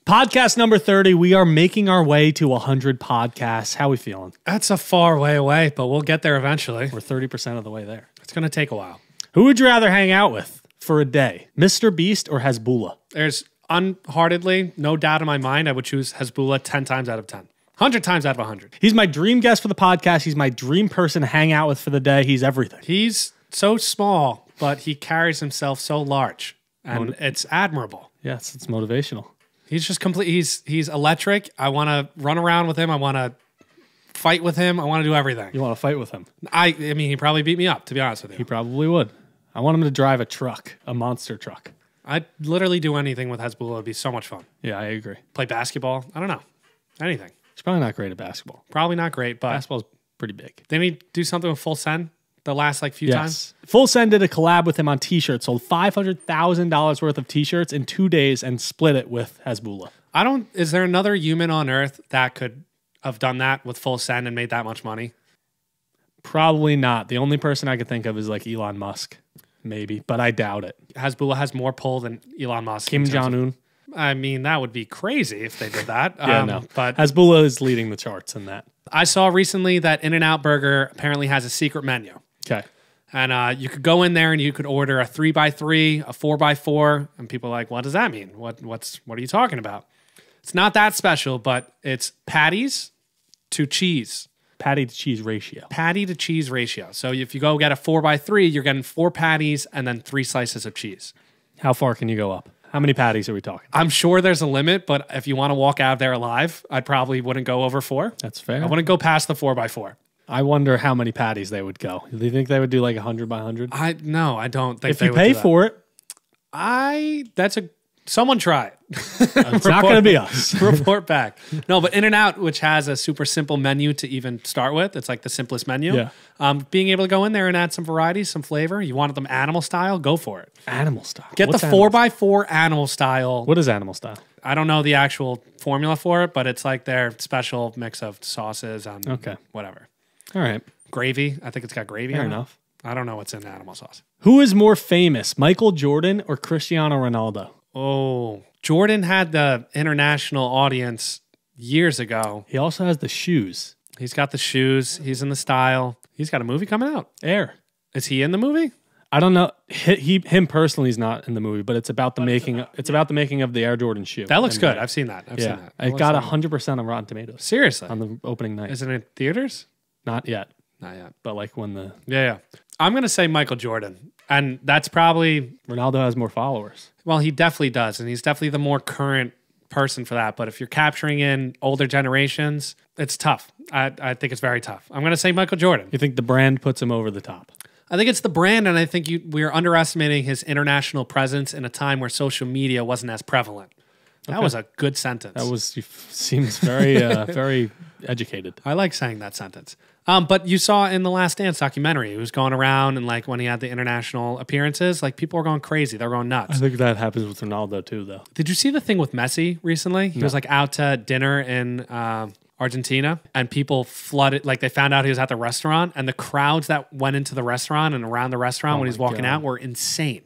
Podcast number 30. We are making our way to 100 podcasts. How we feeling? That's a far way away, but we'll get there eventually. We're 30% of the way there. It's going to take a while. Who would you rather hang out with for a day? Mr. Beast or Hasbulla? There's unheartedly no doubt in my mind I would choose Hasbulla 10 times out of 10. 100 times out of 100. He's my dream guest for the podcast. He's my dream person to hang out with for the day. He's everything. He's so small, but he carries himself so large, and it's admirable. Yes, it's motivational. He's just complete. He's electric. I want to run around with him. I want to fight with him. I want to do everything. You want to fight with him? I mean, he probably beat me up, to be honest with you. He probably would. I want him to drive a truck, a monster truck. I'd literally do anything with Hasbulla. It'd be so much fun. Yeah, I agree. Play basketball. I don't know. Anything. He's probably not great at basketball. Probably not great, but Basketball's pretty big. didn't he do something with Full Send the last few times? Full Send did a collab with him on t-shirts, sold $500,000 worth of t-shirts in 2 days and split it with Hasbulla. Is there another human on earth that could have done that with Full Send and made that much money? Probably not. The only person I could think of is like Elon Musk, maybe, but I doubt it. Hasbulla has more pull than Elon Musk. Kim Jong-un. I mean, that would be crazy if they did that. Yeah, no. But Hasbulla is leading the charts in that. I saw recently that In-N-Out Burger apparently has a secret menu. Okay. And you could go in there and you could order a 3x3, a 4x4, and people are like, what does that mean? What are you talking about? It's not that special, but it's patties to cheese. Patty to cheese ratio. Patty to cheese ratio. So if you go get a 4x3, you're getting 4 patties and then 3 slices of cheese. How far can you go up? How many patties are we talking? I'm sure there's a limit, but if you want to walk out of there alive, I probably wouldn't go over 4. That's fair. I wouldn't go past the 4x4. I wonder how many patties they would go. Do you think they would do like 100 by 100? No, I don't think if you pay for it. Someone try it. It's not going to be us. Report back. No, but In-N-Out, which has a super simple menu to even start with. It's like the simplest menu. Yeah. Being able to go in there and add some variety, some flavor. You wanted them animal style, go for it. Animal style. Get the 4x4 animal style. What is animal style? I don't know the actual formula for it, but it's like their special mix of sauces and whatever. All right. Gravy. I think it's got gravy. Fair enough. I don't know what's in animal sauce. Who is more famous, Michael Jordan or Cristiano Ronaldo? Oh, Jordan had the international audience years ago. He also has the shoes. He's got the shoes. He's in the style. He's got a movie coming out. Air. Is he in the movie? I don't know. Him personally is not in the movie, but it's about the making. It's about the making of the Air Jordan shoe. That looks good. I've seen that. I've seen that. It got 100% on Rotten Tomatoes. Seriously? On the opening night. Is it in theaters? Not yet. Not yet. But like when the... Yeah. I'm going to say Michael Jordan. And that's probably... Ronaldo has more followers. Well, he definitely does. And he's definitely the more current person for that. But if you're capturing in older generations, it's tough. I think it's very tough. I'm going to say Michael Jordan. You think the brand puts him over the top? I think it's the brand. And I think we're underestimating his international presence in a time where social media wasn't as prevalent. That was a good sentence. Seems very, very educated. I like saying that sentence. But you saw in the Last Dance documentary, he was going around and like when he had the international appearances, like people were going crazy. They're going nuts. I think that happens with Ronaldo too, though. Did you see the thing with Messi recently? He was like out to dinner in Argentina and people flooded, like they found out he was at the restaurant and the crowds that went into the restaurant and around the restaurant when he's walking out were insane.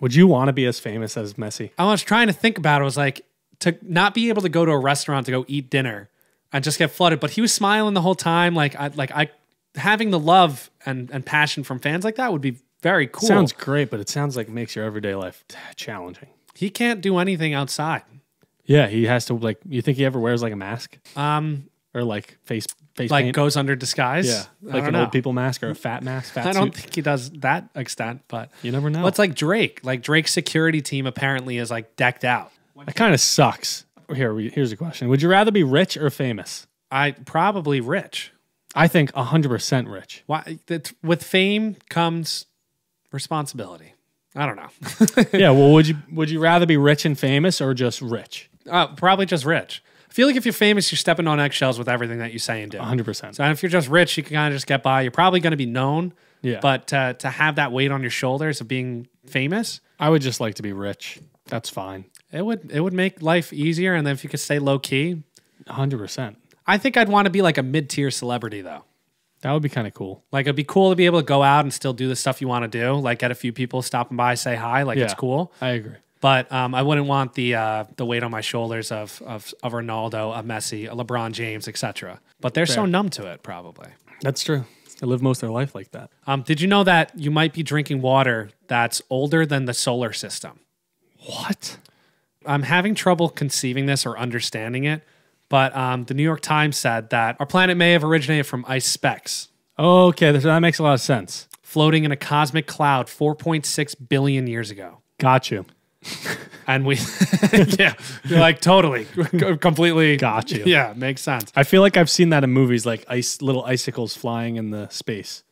Would you want to be as famous as Messi? I was trying to think about it. I was like, to not be able to go to a restaurant to go eat dinner and just get flooded, but he was smiling the whole time. Having the love and passion from fans like that would be very cool. Sounds great, but it sounds like it makes your everyday life challenging. He can't do anything outside. Yeah, he has to you think he ever wears like a mask? Or like face like paint? Goes under disguise? Yeah, like an old people mask or a fat mask. I don't think he does that extent, but you never know. Well, it's like Drake. Like Drake's security team apparently is like decked out. That kind of sucks. Here's a question. Would you rather be rich or famous? Probably rich. I think 100% rich. Why? With fame comes responsibility. I don't know. Yeah, well, would you rather be rich and famous or just rich? Probably just rich. I feel like if you're famous, you're stepping on eggshells with everything that you say and do. 100%. So if you're just rich, you can kind of just get by. You're probably going to be known. Yeah. But to have that weight on your shoulders of being famous, I would just like to be rich. That's fine. It would make life easier, and then if you could stay low key, 100%. I think I'd want to be like a mid-tier celebrity though. That would be kind of cool. Like it'd be cool to be able to go out and still do the stuff you want to do. Like get a few people stopping by, say hi. Like it's cool. I agree. But I wouldn't want the weight on my shoulders of Ronaldo, a Messi, a LeBron James, etc. But they're so numb to it, probably. That's true. They live most of their life like that. Did you know that you might be drinking water that's older than the solar system? What? I'm having trouble conceiving this or understanding it, but the New York Times said that our planet may have originated from ice specks. Okay, that makes a lot of sense. Floating in a cosmic cloud 4.6 billion years ago. Got you. And we, yeah, you're like, totally, completely. Got you. Yeah, makes sense. I feel like I've seen that in movies, like little icicles flying in the space.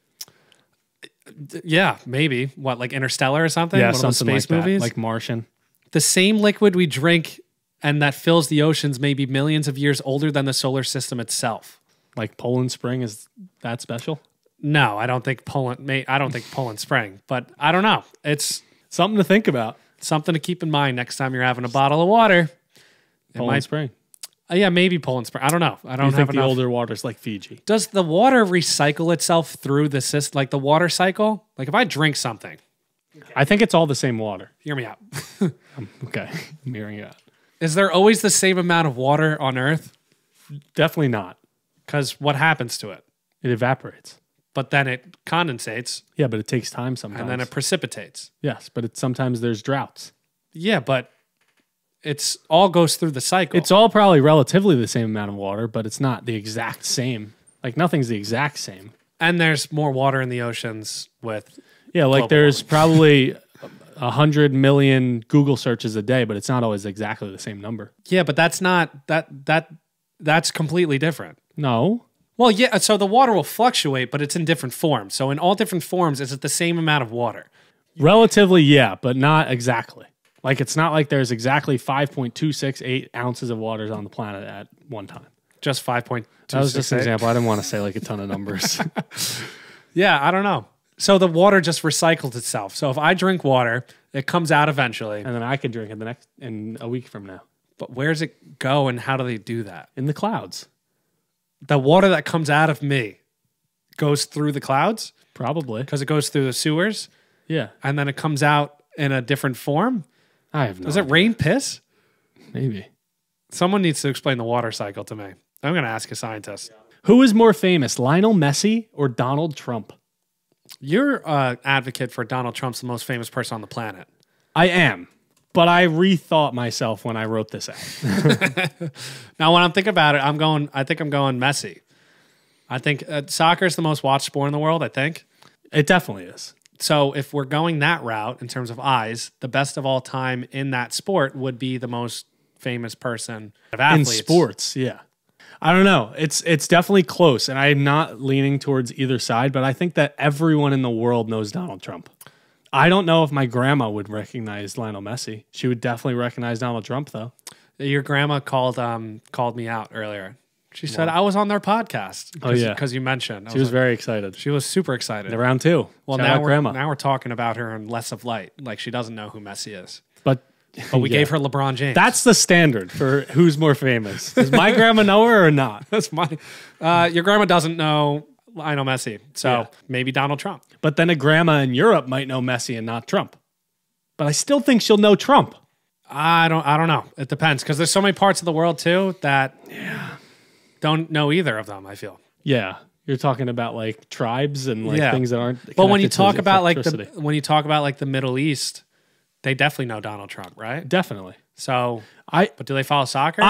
Yeah, maybe. What, like Interstellar or something? Yeah, one of those something space like movies? that, like Martian. The same liquid we drink and that fills the oceans may be millions of years older than the solar system itself. Like Poland Spring, is that special? No, I don't think Poland Spring, but I don't know. It's something to think about. Something to keep in mind next time you're having a bottle of water. Poland Spring. Yeah, maybe Poland Spring. I don't know. I don't think have the older water's like Fiji. Does the water recycle itself through the system, like the water cycle? Like if I drink something. I think it's all the same water. Hear me out. Okay, I'm hearing you out. Is there always the same amount of water on Earth? Definitely not. Because what happens to it? It evaporates. But then it condensates. Yeah, but it takes time sometimes. And then it precipitates. Yes, but sometimes there's droughts. Yeah, but it's all goes through the cycle. It's all probably relatively the same amount of water, but it's not the exact same. Like nothing's the exact same. And there's more water in the oceans with like there's probably 100 million Google searches a day, but it's not always exactly the same number. Yeah, but that's not that's completely different. No. Well, yeah, so the water will fluctuate, but it's in different forms. So in all different forms, is it the same amount of water? Relatively, yeah, but not exactly. Like it's not like there's exactly 5.268 ounces of water on the planet at one time. Just 5.268? That was just an example. I didn't want to say like a ton of numbers. Yeah, I don't know. So the water just recycles itself. So if I drink water, it comes out eventually. And then I can drink it in a week from now. But where does it go and how do they do that? In the clouds. The water that comes out of me goes through the clouds? Probably. Because it goes through the sewers? Yeah. And then it comes out in a different form? I have no Does it rain piss? Maybe. Someone needs to explain the water cycle to me. I'm going to ask a scientist. Who is more famous, Lionel Messi or Donald Trump? You're an advocate for Donald Trump's the most famous person on the planet. I am. But I rethought myself when I wrote this out. Now, when I'm thinking about it, I think I'm going Messi. I think soccer is the most watched sport in the world, I think. It definitely is. So if we're going that route in terms of eyes, the best of all time in that sport would be the most famous person of athletes. In sports, yeah. I don't know. It's definitely close, and I'm not leaning towards either side, but I think that everyone in the world knows Donald Trump. I don't know if my grandma would recognize Lionel Messi. She would definitely recognize Donald Trump, though. Your grandma called me out earlier. She said I was on their podcast. Oh yeah, because you mentioned. She was very excited. She was super excited. Round two. Well, now we're talking about her in less of light. Like she doesn't know who Messi is. But we gave her LeBron James. That's the standard for who's more famous. Does my grandma know her or not? That's my. Your grandma doesn't know Lionel Messi, so maybe Donald Trump. But then a grandma in Europe might know Messi and not Trump. But I still think she'll know Trump. I don't know. It depends because there's so many parts of the world too that don't know either of them. I feel. Yeah, you're talking about like tribes and like things that aren't. But when you talk about like the Middle East, they definitely know Donald Trump, right? Definitely. So but do they follow soccer?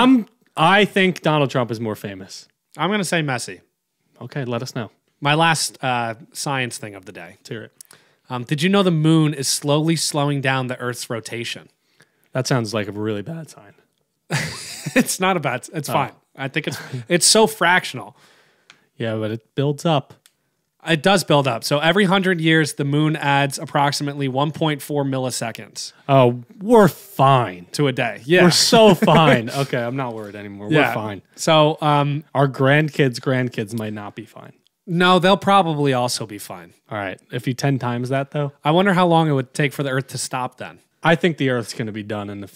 I think Donald Trump is more famous. I'm going to say Messi. Okay, let us know. My last science thing of the day. Let's hear it. Did you know the moon is slowly slowing down the Earth's rotation? That sounds like a really bad sign. It's not a bad. It's fine. I think it's so fractional. Yeah, but it builds up. It does build up. So every 100 years, the moon adds approximately 1.4 milliseconds. Oh, we're fine. To a day. Yeah. We're so fine. Okay, I'm not worried anymore. We're fine. So our grandkids might not be fine. No, they'll probably also be fine. All right. If you 10 times that, though? I wonder how long it would take for the Earth to stop then. I think the Earth's going to be done in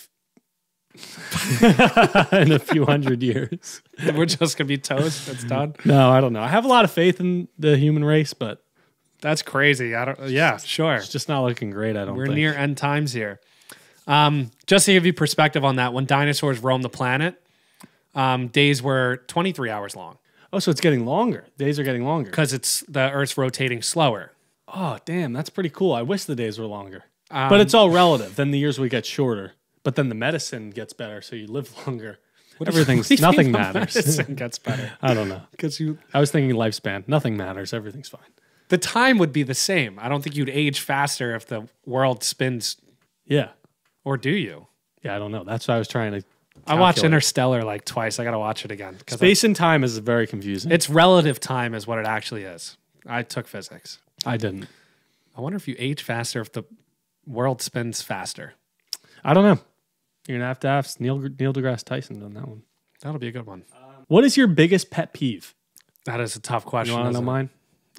in a few hundred years. We're just going to be toast. It's done. No, I don't know. I have a lot of faith in the human race, but that's crazy. Sure. It's just not looking great. I don't think. We're near end times here. Just to give you perspective on that, when dinosaurs roamed the planet, days were 23 hours long. Oh, so it's getting longer. Days are getting longer. Because the Earth's rotating slower. Oh, damn. That's pretty cool. I wish the days were longer. But it's all relative. Then the years would get shorter. But then the medicine gets better, so you live longer. Nothing matters. Medicine gets better. I don't know. I was thinking lifespan. Nothing matters. Everything's fine. The time would be the same. I don't think you'd age faster if the world spins. Yeah. Or do you? Yeah, I don't know. That's what I was trying to I watched Interstellar like twice. I got to watch it again. Space and time is very confusing. It's relative time is what it actually is. I took physics. I didn't. I wonder if you age faster if the world spins faster. I don't know. You're going to have Neil deGrasse Tyson on that one. That'll be a good one. What is your biggest pet peeve? That is a tough question. You want to know mine?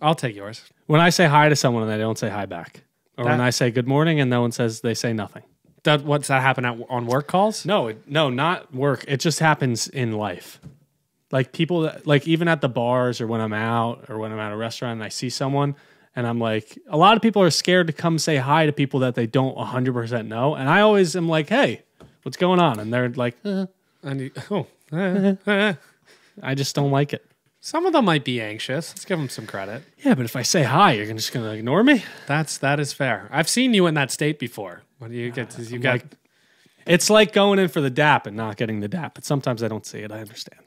I'll take yours. When I say hi to someone and they don't say hi back. Or when I say good morning and no one says, they say nothing. What's that happen on work calls? No, not work. It just happens in life. Like people that, like even at the bars or when I'm out or when I'm at a restaurant and I see someone and I'm like, a lot of people are scared to come say hi to people that they don't 100% know. And I always am like, hey, what's going on? And they're like, I just don't like it. Some of them might be anxious. Let's give them some credit. Yeah, but if I say hi, you're just going to ignore me? That is fair. I've seen you in that state before. When you get it's like going in for the dap and not getting the dap. But sometimes I don't see it. I understand.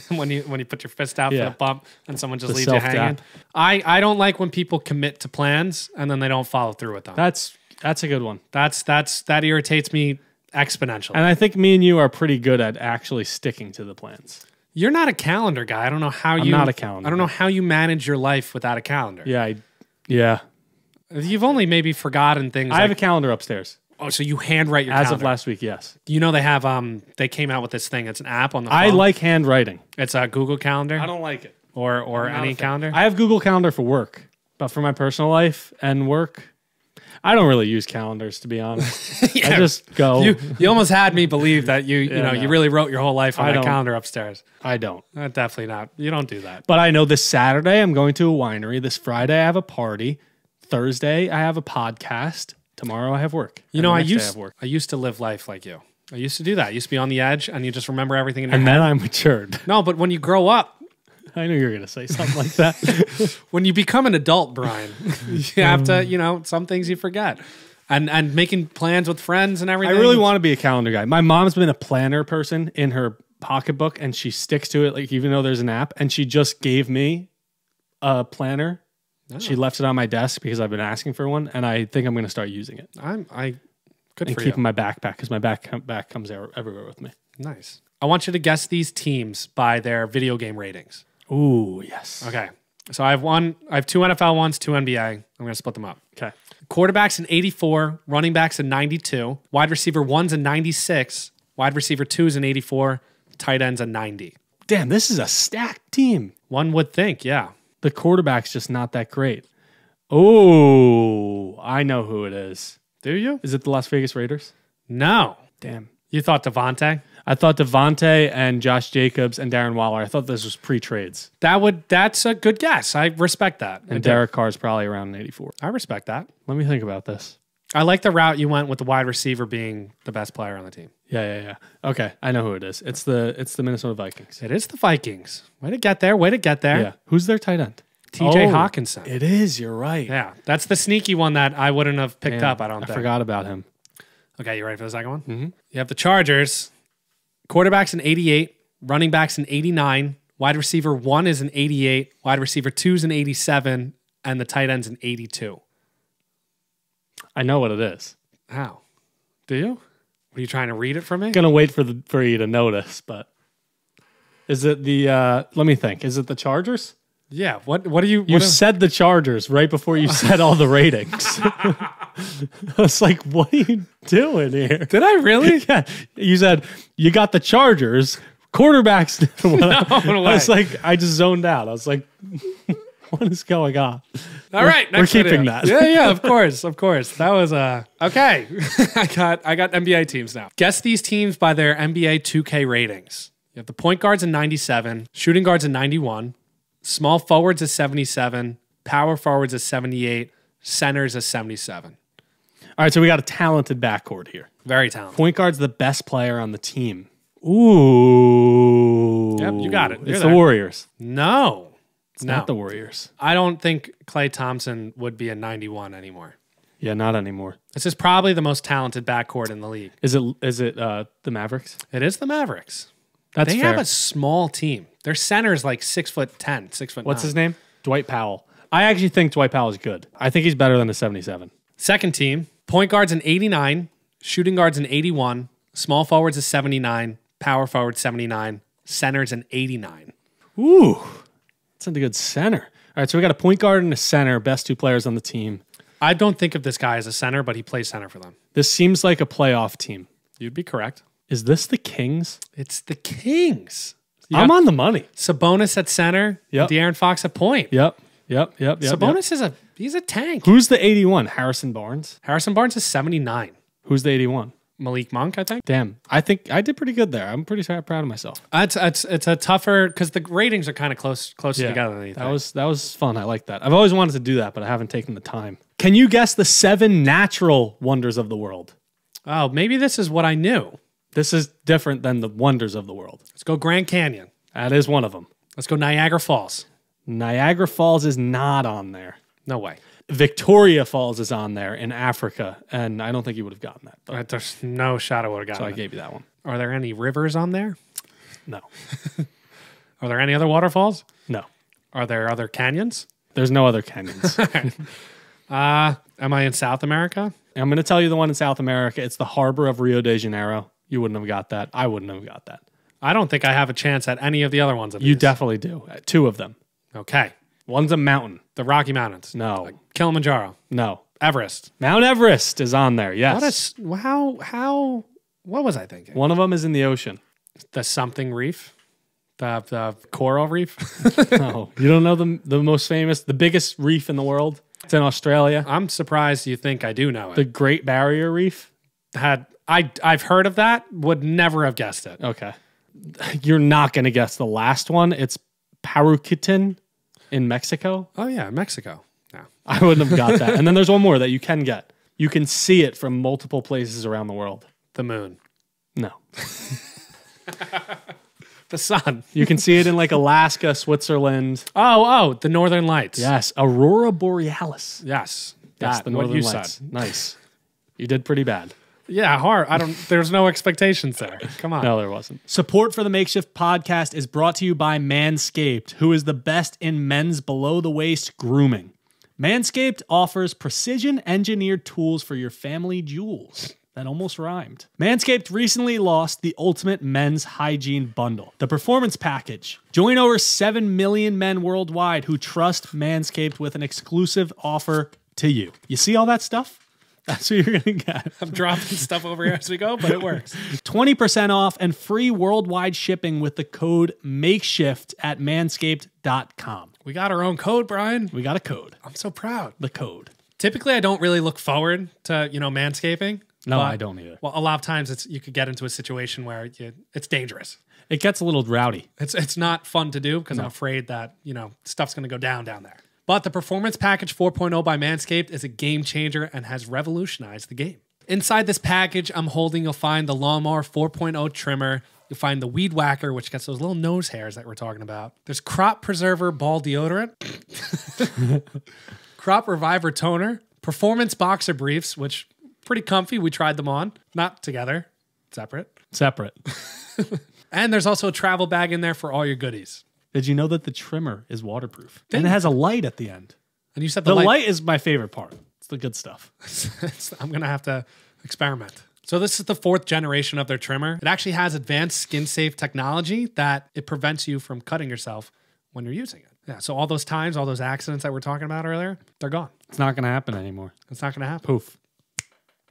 when you put your fist out for the bump and someone just leaves you hanging. I don't like when people commit to plans and then they don't follow through with them. That's a good one. That irritates me exponentially. And I think me and you are pretty good at actually sticking to the plans. You're not a calendar guy. I don't know how I'm not a calendar. I don't know how you manage your life without a calendar. Yeah. You've only maybe forgotten things. I have a calendar upstairs. Oh, so you handwrite your calendar. As of last week, yes. You know they have they came out with this thing. It's an app on the phone. I like handwriting. It's a Google Calendar. I don't like it. Or any calendar. I have Google Calendar for work, but for my personal life and work, I don't really use calendars, to be honest. I just go. You almost had me believe that you really wrote your whole life on that calendar upstairs. I don't. Definitely not. You don't do that. But I know this Saturday I'm going to a winery. This Friday I have a party. Thursday I have a podcast. Tomorrow I have work. I used to live life like you. I used to do that. I used to be on the edge and you just remember everything in your head. And then I matured. No, but when you grow up. I knew you were going to say something like that. When you become an adult, Brian, you have to, some things you forget. And making plans with friends and everything. I really want to be a calendar guy. My mom's been a planner person in her pocketbook and she sticks to it, like even though there's an app. And she just gave me a planner. Oh. She left it on my desk because I've been asking for one, and I think I'm going to start using it. Good for you. Keep in my backpack because my back comes everywhere with me. Nice. I want you to guess these teams by their video game ratings. Ooh, yes. Okay. So I have two NFL ones, two NBA. I'm going to split them up. Okay. Quarterbacks in 84, running backs in 92, wide receiver 1's in 96, wide receiver 2's in 84, tight ends in 90. Damn, this is a stacked team. One would think, yeah. The quarterback's just not that great. Oh, I know who it is. Do you? Is it the Las Vegas Raiders? No. Damn. You thought Devontae? I thought Devontae and Josh Jacobs and Darren Waller. I thought this was pre-trades. That's a good guess. I respect that. And Derek Carr's probably around 84. I respect that. Let me think about this. I like the route you went with the wide receiver being the best player on the team. Yeah. Okay, I know who it is. It's the Minnesota Vikings. It is the Vikings. Way to get there. Yeah. Who's their tight end? TJ Hawkinson. It is. You're right. Yeah. That's the sneaky one that I wouldn't have picked up, I don't think. I forgot about him. Okay, you ready for the second one? Mm-hmm. You have the Chargers. Quarterbacks in 88, running backs in 89, wide receiver 1 is in 88, wide receiver 2 is in 87, and the tight end's in 82. I know what it is. How? Do you? Were you trying to read it for me? I'm gonna wait for you to notice, but is it the? Let me think. Is it the Chargers? Yeah. What do you? You said the Chargers right before you said all the ratings. I was like, "What are you doing here?" Did I really? Yeah. You said you got the Chargers quarterbacks. No way. I was like, I just zoned out. I was like, "What is going on?" All right, we're keeping that. Yeah, of course. That was okay. I got NBA teams now. Guess these teams by their NBA 2K ratings. You have the point guards in 97, shooting guards in 91, small forwards is 77, power forwards is 78, centers is 77. All All right, so we got a talented backcourt here. Very talented. Point guard's the best player on the team. Ooh. Yep, you got it. It's the Warriors. No. It's not the Warriors. I don't think Klay Thompson would be a 91 anymore. Yeah, not anymore. This is probably the most talented backcourt in the league. Is it the Mavericks? It is the Mavericks. They have a small team. Their center's like 6'10", 6'9". What's his name? Dwight Powell. I actually think Dwight Powell is good. I think he's better than a 77. Second team, point guard's an 89, shooting guard's an 81, small forward's a 79, power forward 79, center's an 89. Ooh, that's a good center. All right, so we got a point guard and a center, best two players on the team. I don't think of this guy as a center, but he plays center for them. This seems like a playoff team. You'd be correct. Is this the Kings? It's the Kings. I'm on the money. Sabonis at center. Yep. De'Aaron Fox at point. Yep. Sabonis is he's a tank. Who's the 81? Harrison Barnes? Harrison Barnes is 79. Who's the 81? Malik Monk, I think. Damn. I think I did pretty good there. I'm pretty proud of myself. It's a tougher, because the ratings are kind of closer together than anything. That was fun. I like that. I've always wanted to do that, but I haven't taken the time. Can you guess the 7 natural wonders of the world? Oh, maybe this is what I knew. This is different than the wonders of the world. Let's go Grand Canyon. That is one of them. Let's go Niagara Falls. Niagara Falls is not on there. No way. Victoria Falls is on there in Africa, and I don't think you would have gotten that. But There's no shot I would have gotten so I it. gave you that one. Are there any rivers on there? No. Are there any other waterfalls? No. Are there other canyons? There's no other canyons. Am I in South America? I'm going to tell you the one in South America. It's the harbor of Rio de Janeiro. You wouldn't have got that. I wouldn't have got that. I don't think I have a chance at any of the other ones. You definitely do. 2 of them. Okay. One's a mountain. The Rocky Mountains. No. Kilimanjaro. No. Everest. Mount Everest is on there. Yes. What was I thinking? One of them is in the ocean. The something reef? The coral reef? No. You don't know the most famous, the biggest reef in the world? It's in Australia. I'm surprised you think I do know it. The Great Barrier Reef? I've heard of that, would never have guessed it. Okay. You're not going to guess the last one. It's Paruquitan in Mexico. Oh, yeah, Mexico. Yeah. I wouldn't have got that. And then there's one more that you can get. You can see it from multiple places around the world. The moon. No. The sun. You can see it in like Alaska, Switzerland. Oh, the Northern Lights. Yes, Aurora Borealis. Yes. That's the Northern Lights. Said. Nice. You did pretty bad. Yeah, hard. There's no expectations there. Come on. No, there wasn't. Support for the Makeshift Podcast is brought to you by Manscaped, who is the best in men's below-the-waist grooming. Manscaped offers precision-engineered tools for your family jewels. That almost rhymed. Manscaped recently launched the Ultimate Men's Hygiene Bundle, the Performance Package. Join over 7 million men worldwide who trust Manscaped with an exclusive offer to you. You see all that stuff? That's what you're going to get. I'm dropping stuff over here as we go, but it works. 20% off and free worldwide shipping with the code MAKESHIFT at manscaped.com. We got our own code, Brian. We got a code. I'm so proud. The code. Typically, I don't really look forward to, manscaping. No, I don't either. Well, a lot of times you could get into a situation where it's dangerous. It gets a little rowdy. It's not fun to do because I'm afraid that, stuff's going to go down there. But the Performance Package 4.0 by Manscaped is a game changer and has revolutionized the game. Inside this package you'll find the Lawnmower 4.0 trimmer. You'll find the Weed Whacker, which gets those little nose hairs that we're talking about. There's Crop Preserver Ball Deodorant. Crop Reviver Toner. Performance Boxer Briefs, which pretty comfy. We tried them on. Not together. Separate. And there's also a travel bag in there for all your goodies. Did you know that the trimmer is waterproof? And it has a light at the end. And you said the light is my favorite part. It's the good stuff. I'm going to have to experiment. So this is the 4th generation of their trimmer. It actually has advanced skin-safe technology that it prevents you from cutting yourself when you're using it. Yeah, so all those times, all those accidents that we're talking about earlier, they're gone. It's not going to happen anymore. It's not going to happen. Poof.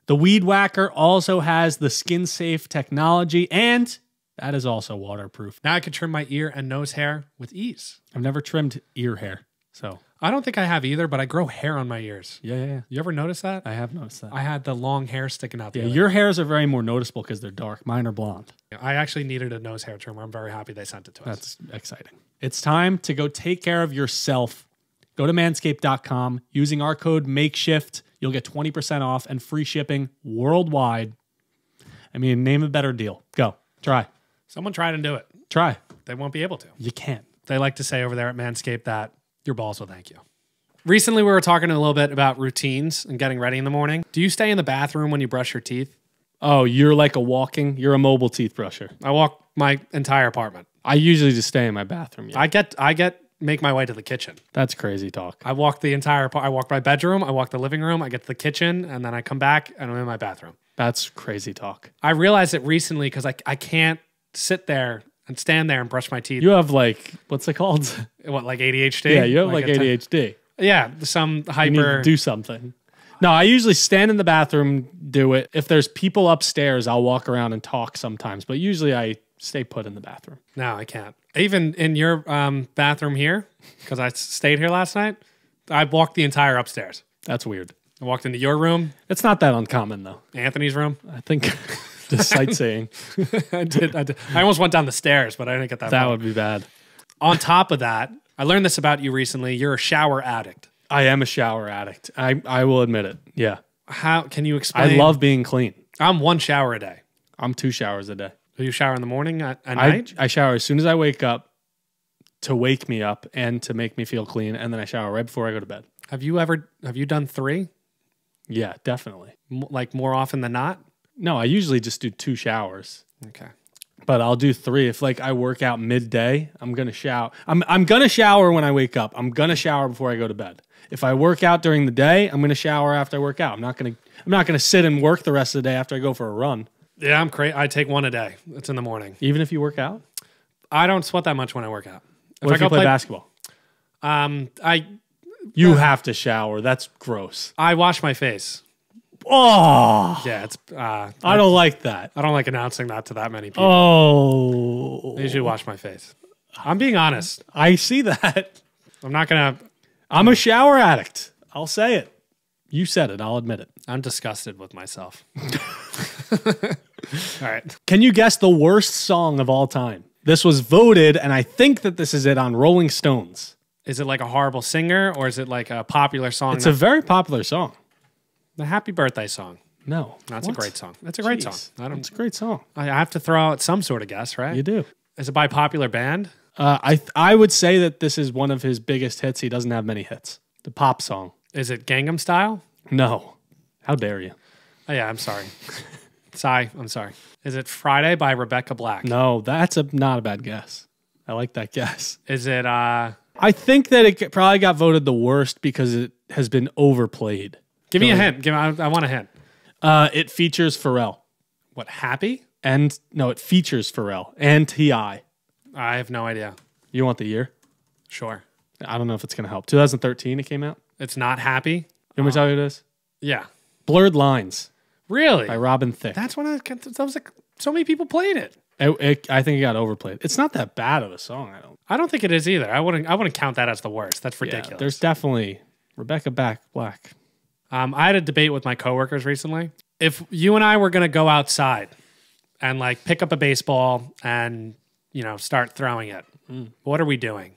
The Weed Whacker also has the skin-safe technology, and that is also waterproof. Now I can trim my ear and nose hair with ease. I've never trimmed ear hair, so. I don't think I have either, but I grow hair on my ears. Yeah. You ever notice that? I have noticed that. I had the long hair sticking out. Yeah, your hairs are very more noticeable because they're dark. Mine are blonde. I actually needed a nose hair trimmer. I'm very happy they sent it to us. That's exciting. It's time to go take care of yourself. Go to manscaped.com using our code MAKESHIFT. You'll get 20% off and free shipping worldwide. I mean, name a better deal. Go. Try. Someone try to do it. Try. They won't be able to. You can't. They like to say over there at Manscaped that your balls will thank you. Recently, we were talking a little bit about routines and getting ready in the morning. Do you stay in the bathroom when you brush your teeth? Oh, you're like you're a mobile teeth brusher. I walk my entire apartment. I usually just stay in my bathroom. Yeah. I make my way to the kitchen. That's crazy talk. I walk I walk my bedroom, I walk the living room, I get to the kitchen, and then I come back and I'm in my bathroom. That's crazy talk. I realized it recently because I can't sit there and stand there and brush my teeth. You have what's it called? What, like ADHD? Yeah, you have like ADHD. Yeah, some hyper. You need to do something. No, I usually stand in the bathroom, do it. If there's people upstairs, I'll walk around and talk sometimes. But usually I stay put in the bathroom. No, I can't. Even in your bathroom here, because I stayed here last night, I walked the entire upstairs. That's weird. I walked into your room. It's not that uncommon, though. Anthony's room. I think just sightseeing. I did. I almost went down the stairs, but I didn't get that That far. would be bad. On top of that, I learned this about you recently. You're a shower addict. I am a shower addict. I will admit it. Yeah. How can you explain? I love being clean. I'm 1 shower a day. I'm 2 showers a day. Do you shower in the morning at night? I shower as soon as I wake up to wake me up and to make me feel clean, and then I shower right before I go to bed. Have you done 3? Yeah, definitely. Like more often than not? No, I usually just do 2 showers. Okay. But I'll do 3 if I work out midday. I'm gonna shower. I'm gonna shower when I wake up. I'm gonna shower before I go to bed. If I work out during the day, I'm gonna shower after I work out. I'm not gonna sit and work the rest of the day after I go for a run. Yeah, I'm crazy. I take 1 a day. It's in the morning. Even if you work out? I don't sweat that much when I work out. What if you play basketball? You have to shower. That's gross. I wash my face. Oh, Yeah, it's. I don't like that. I don't like announcing that to that many people. Oh, I usually wash my face. I'm being honest. I see that. I'm not gonna. I'm a shower addict. I'll say it. You said it. I'll admit it. I'm disgusted with myself. All right. Can you guess the worst song of all time? This was voted, and I think that this is it on Rolling Stones. Is it like a horrible singer or is it like a popular song? It's a very popular song. The Happy Birthday song. No. That's a great song. That's a great song. It's a great song. I have to throw out some sort of guess, right? You do. Is it by popular band? I would say that this is one of his biggest hits. He doesn't have many hits. The pop song. Is it Gangnam Style? No. How dare you? Oh, yeah, I'm sorry. I'm sorry. Is it Friday by Rebecca Black? No, that's not a bad guess. I like that guess. Is it I think that it probably got voted the worst because it has been overplayed. Give me a hint. I want a hint. It features Pharrell. What, Happy? And no, it features Pharrell and T.I. I have no idea. You want the year? Sure. I don't know if it's going to help. 2013 it came out. It's not Happy? You want me to tell you what it is? Yeah. Blurred Lines Really? by Robin Thicke. That's when that was like so many people played it. I think it got overplayed. It's not that bad of a song. I don't think it is either. I wouldn't count that as the worst. That's ridiculous. Yeah, there's definitely Rebecca Black. I had a debate with my coworkers recently. If you and I were going to go outside and like pick up a baseball and, start throwing it, what are we doing?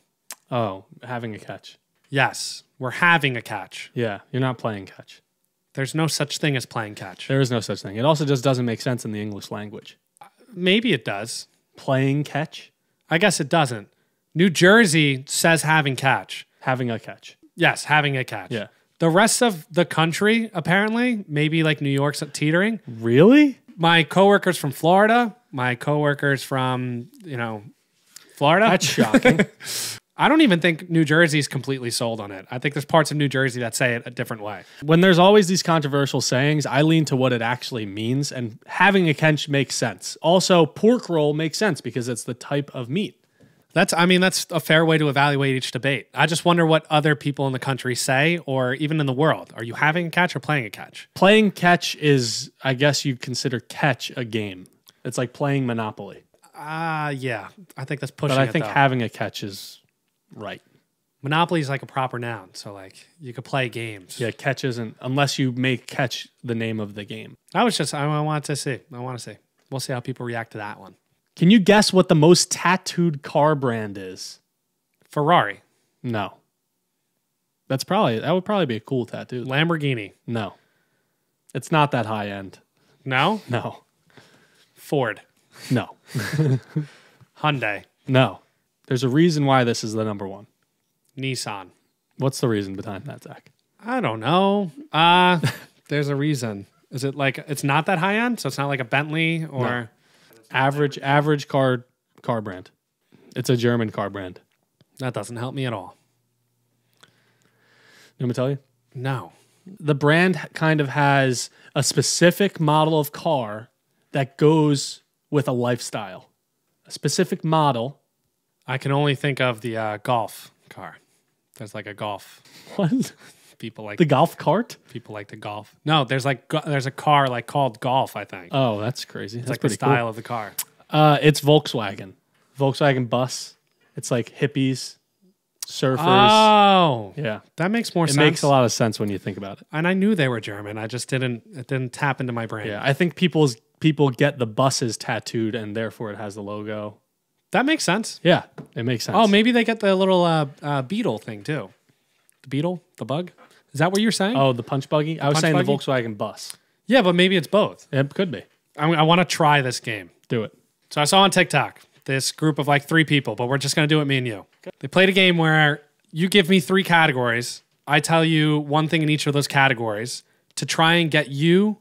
Oh, having a catch. Yes, we're having a catch. Yeah, you're not playing catch. There's no such thing as playing catch. There is no such thing. It also just doesn't make sense in the English language. Maybe it does. Playing catch? I guess it doesn't. New Jersey says having catch. Having a catch. Yes, having a catch. Yeah. The rest of the country, apparently, maybe like New York's teetering. Really? My coworkers from Florida, my coworkers from, Florida. That's shocking. I don't even think New Jersey's completely sold on it. I think there's parts of New Jersey that say it a different way. When there's always these controversial sayings, I lean to what it actually means, and having a catch makes sense. Also, pork roll makes sense because it's the type of meat. That's a fair way to evaluate each debate. I just wonder what other people in the country say, or even in the world. Are you having a catch or playing a catch? Playing catch is, I guess you consider catch a game. It's like playing Monopoly. Yeah. I think that's pushing But I it, think though. having a catch is right. Monopoly is like a proper noun, so like you could play games. Yeah, catch isn't, unless you make catch the name of the game. I want to see. We'll see how people react to that one. Can you guess what the most tattooed car brand is? Ferrari. No. That would probably be a cool tattoo. Lamborghini. No. It's not that high end. No? No. Ford. No. Hyundai. No. There's a reason why this is the number one. Nissan. What's the reason behind that, Zach? I don't know. There's a reason. Is it like it's not that high end? So it's not like a Bentley or No. Average car brand. It's a German car brand. That doesn't help me at all. You want me to tell you? No. The brand kind of has a specific model of car that goes with a lifestyle. A specific model. I can only think of the golf car. There's like a golf. What? People like The golf cart? people like to golf. No, there's a car like called Golf, I think. Oh, that's crazy. It's That's like the pretty style of the car. cool. It's Volkswagen. Volkswagen bus. It's like hippies, surfers. Oh, Yeah. that makes more It sense. makes a lot of sense when you think about it. And I knew they were German. I just it didn't tap into my brain. Yeah. I think people get the buses tattooed and therefore it has the logo. That makes sense. Yeah. It makes sense. Oh, maybe they get the little beetle thing too. The beetle, the bug. Is that what you're saying? Oh, the punch buggy? I was punch saying buggy? the Volkswagen bus. Yeah, but maybe it's both. It could be. I want to try this game. Do it. So I saw on TikTok this group of like 3 people, but we're just going to do it, me and you. Okay. They played a game where you give me 3 categories. I tell you one thing in each of those categories to try and get you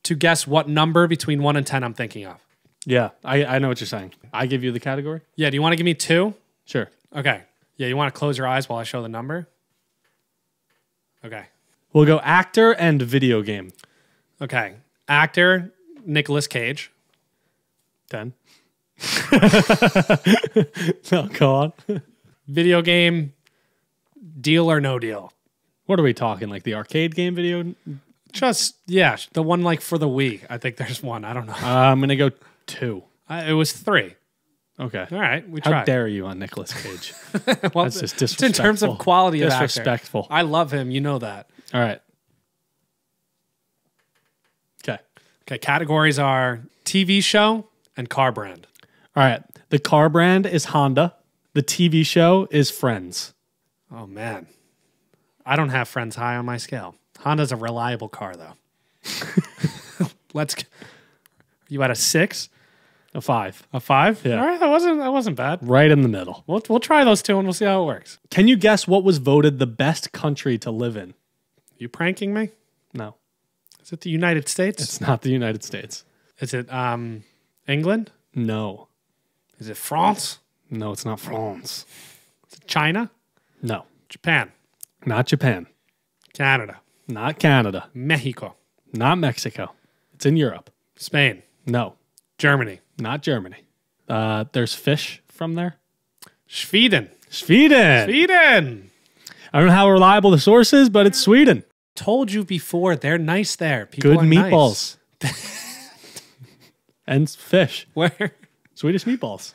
to guess what number between 1 and 10 I'm thinking of. Yeah. I know what you're saying. I give you the category? Yeah, do you want to give me 2? Sure. Okay. Yeah, you want to close your eyes while I show the number? Okay. We'll go actor and video game. Okay. Actor, Nicolas Cage. 10. No, go on. Video game, Deal or No Deal. What are we talking? Like the arcade game video? Just, yeah, the one like for the Wii. I think there's one. I don't know. I'm going to go 2. It was 3. Okay. All right, we How tried. dare you on Nicolas Cage? Well, That's just it's in terms of disrespectful. quality of actor. Disrespectful. I love him. You know that. All right. Okay. Okay, categories are TV show and car brand. All right. The car brand is Honda. The TV show is Friends. Oh, man. I don't have Friends high on my scale. Honda's a reliable car, though. You at a 6? A 5. A 5? Yeah. All right, that wasn't bad. Right in the middle. We'll try those 2 and we'll see how it works. Can you guess what was voted the best country to live in? You pranking me? No. Is it the United States? It's not the United States. Is it England? No. Is it France? No, it's not France. Is it China? No. Japan? Not Japan. Canada? Not Canada. Mexico? Not Mexico. It's in Europe. Spain? No. Germany? Not Germany. There's fish from there. Sweden? Sweden. Sweden! I don't know how reliable the source is, but it's Sweden. Told you before, they're nice there. People Good are meatballs. Nice. And fish. Where? Swedish meatballs.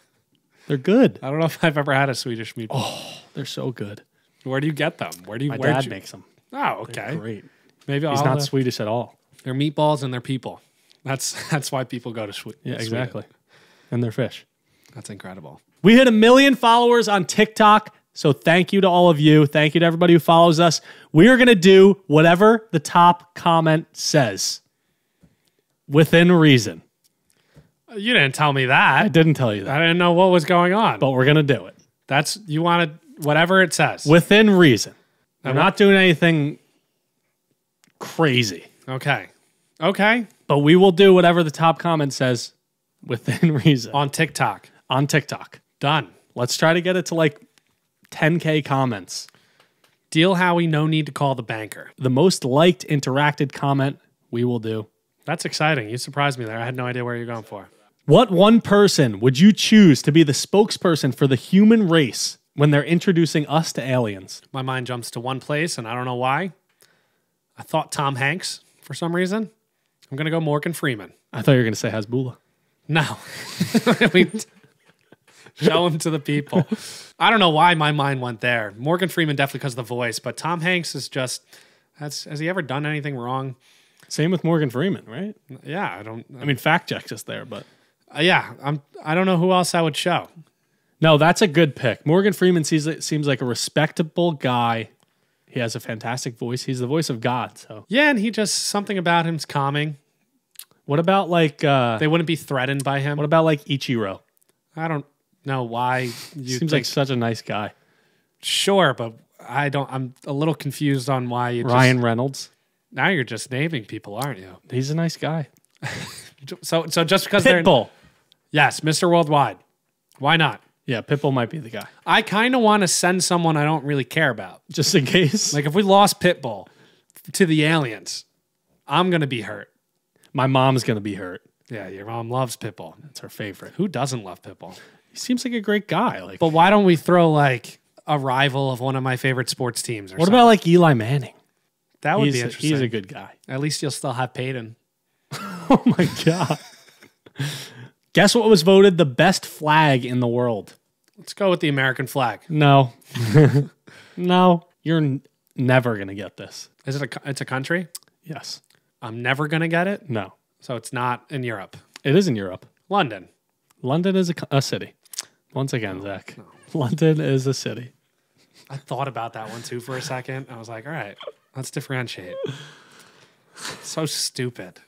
They're good. I don't know if I've ever had a Swedish meatball. Oh, they're so good. Where do you get them? Where do you? My where'd dad you- makes them. Oh, okay. They're great. Maybe He's I'll, not Swedish at all. They're meatballs and they're people. That's why people go to Sweden. Yeah, exactly. And they're fish. That's incredible. We hit 1 million followers on TikTok. So thank you to all of you. Thank you to everybody who follows us. We are going to do whatever the top comment says within reason. You didn't tell me I that. didn't tell you that, I didn't know what was going on. but we're going to do it That's you wanted whatever it says. within reason. I'm And not doing anything crazy, Okay. Okay. but we will do whatever the top comment says within reason On TikTok. on TikTok. Done. Let's try to get it to like 10K comments. Deal Howie, no need to call the banker. The most liked interacted comment we will do. That's exciting. You surprised me there. I had no idea where you're going for. What one person would you choose to be the spokesperson for the human race when they're introducing us to aliens? My mind jumps to one place, and I don't know why. I thought Tom Hanks for some reason. I'm going to go Morgan Freeman. I thought you were going to say Hasbulla. No. We show him to the people. I don't know why my mind went there. Morgan Freeman definitely because of the voice, but Tom Hanks is just, has he ever done anything wrong? Same with Morgan Freeman, right? Yeah, I mean, fact checks us there, but I don't know who else I would show. no, that's a good pick. Morgan Freeman seems like a respectable guy. He has a fantastic voice. He's the voice of God. So Yeah, and he just something about him's calming. what about like They wouldn't be threatened by him. what about like Ichiro? I don't know why you Seems like such a nice guy. Sure, but I'm a little confused on why you Ryan Reynolds. now you're just naming people, aren't you? He's a nice guy. So just because they're Pitbull. Yes, Mr. Worldwide. Why not? Yeah, Pitbull might be the guy. I kind of want to send someone I don't really care about. Just in case. Like if we lost Pitbull to the aliens, I'm going to be hurt. My mom's going to be hurt. Yeah, your mom loves Pitbull. That's her favorite. Who doesn't love Pitbull? He seems like a great guy. Like, But why don't we throw like a rival of one of my favorite sports teams or what something? about like Eli Manning? That would He's be interesting. He's a good guy. At least you'll still have Peyton. Oh my God. Guess what was voted the best flag in the world? Let's go with the American flag. No. No. You're never going to get this. Is it it's a country? Yes. I'm never going to get it. No. So it's not in Europe. It is in Europe. London. London is a city. Once again, Zach. London is a city. I thought about that one too for a second. I was like, all right, let's differentiate. So stupid.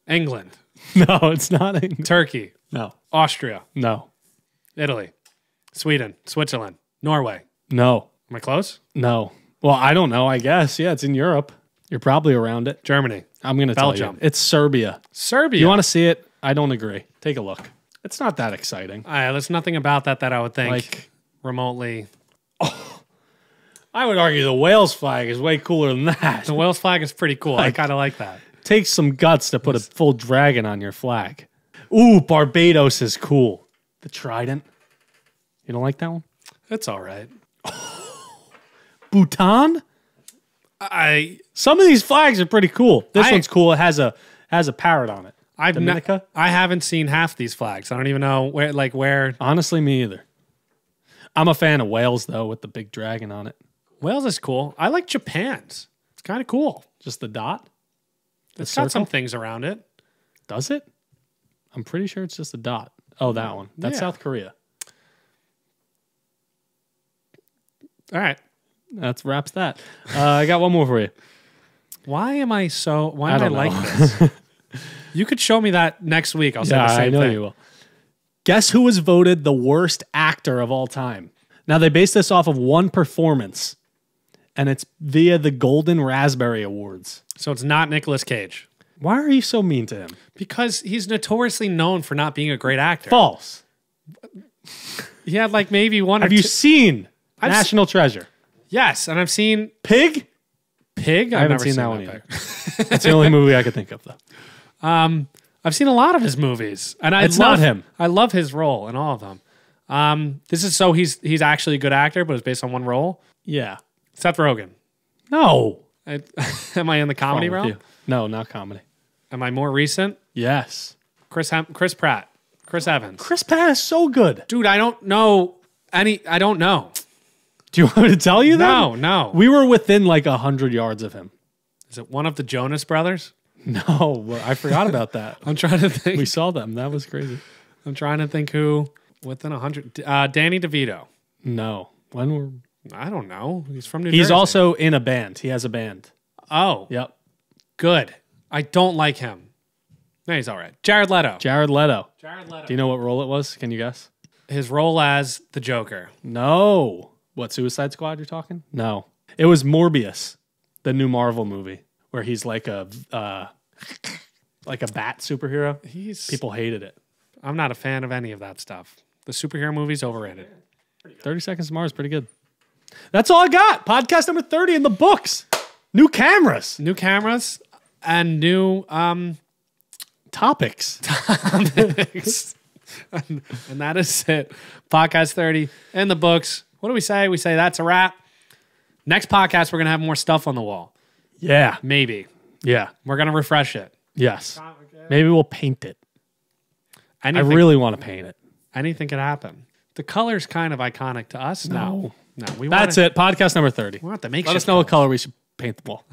England, No, it's not. Turkey, No. Austria, No. Italy, Sweden, Switzerland, Norway. No. Am I close? No. Well, I don't know. I guess. Yeah, it's in Europe. You're probably around it. Germany, I'm going to tell you. Belgium. It's Serbia. Serbia. You want to see it? I don't agree. Take a look. It's not that exciting. There's nothing about that I would think Like, remotely. I would argue the Wales flag is way cooler than that. The Wales flag is pretty cool. I kind of like that. Takes some guts to put a full dragon on your flag. Ooh, Barbados is cool. The trident. You don't like that one? It's all right. Bhutan? Some of these flags are pretty cool. This one's cool. It has a parrot on it. Dominica? I haven't seen half these flags. I don't even know where. Honestly, me either. I'm a fan of Wales, though, with the big dragon on it. Wales is cool. I like Japan's. It's kind of cool. Just the dot? It's got some things around it. Does it? I'm pretty sure it's just a dot. Oh, that one. That's Yeah. South Korea. All right. That's wraps that. I got one more for you. Why am I don't like know. this? You could show me that next week. I'll say the same I know thing. you will. Guess who was voted the worst actor of all time? Now, they based this off of one performance, and it's via the Golden Raspberry Awards. So it's not Nicolas Cage. Why are you so mean to him? Because he's notoriously known for not being a great actor. False. He had like maybe one or Have you two. seen National Treasure? Yes, and I've seen Pig? Pig. I haven't seen that one either. That's the only movie I could think of, though. I've seen a lot of his movies, and It's not him. I love his role in all of them. This is so he's actually a good actor, but it's based on one role. Yeah. Seth Rogen. No. Am I in the comedy Wrong with realm? you. No, not comedy. Am I more recent? Yes. Chris Pratt, Chris Evans. Chris Pratt is so good. Dude, I don't know any. I don't know. Do you want me to tell you that? No. We were within like 100 yards of him. Is it one of the Jonas Brothers? No, I forgot about that. I'm trying to think. We saw them. That was crazy. I'm trying to think who within 100. Danny DeVito. No. When were I don't know. He's from New Jersey. He's also in a band. He has a band. Oh, Yep. good. I don't like him. No, he's all right. Jared Leto. Jared Leto. Jared Leto. Do you know what role it was? Can you guess? His role as the Joker. No. What, Suicide Squad you're talking? No. It was Morbius, the new Marvel movie, where he's like a bat superhero. People hated it. I'm not a fan of any of that stuff. The superhero movie's overrated. 30 Seconds to Mars, pretty good. That's all I got. Podcast number 30 in the books. New cameras. New cameras and new Topics. and that is it. Podcast 30 in the books. What do we say? We say that's a wrap. Next podcast, we're going to have more stuff on the wall. Yeah. Maybe. Yeah. We're going to refresh it. Yes. Maybe we'll paint it. Anything, I really want to paint it. anything could happen. The color's kind of iconic to us. No. That's it. Podcast number 30. We want the makeshift. Let us know what color we should paint the wall.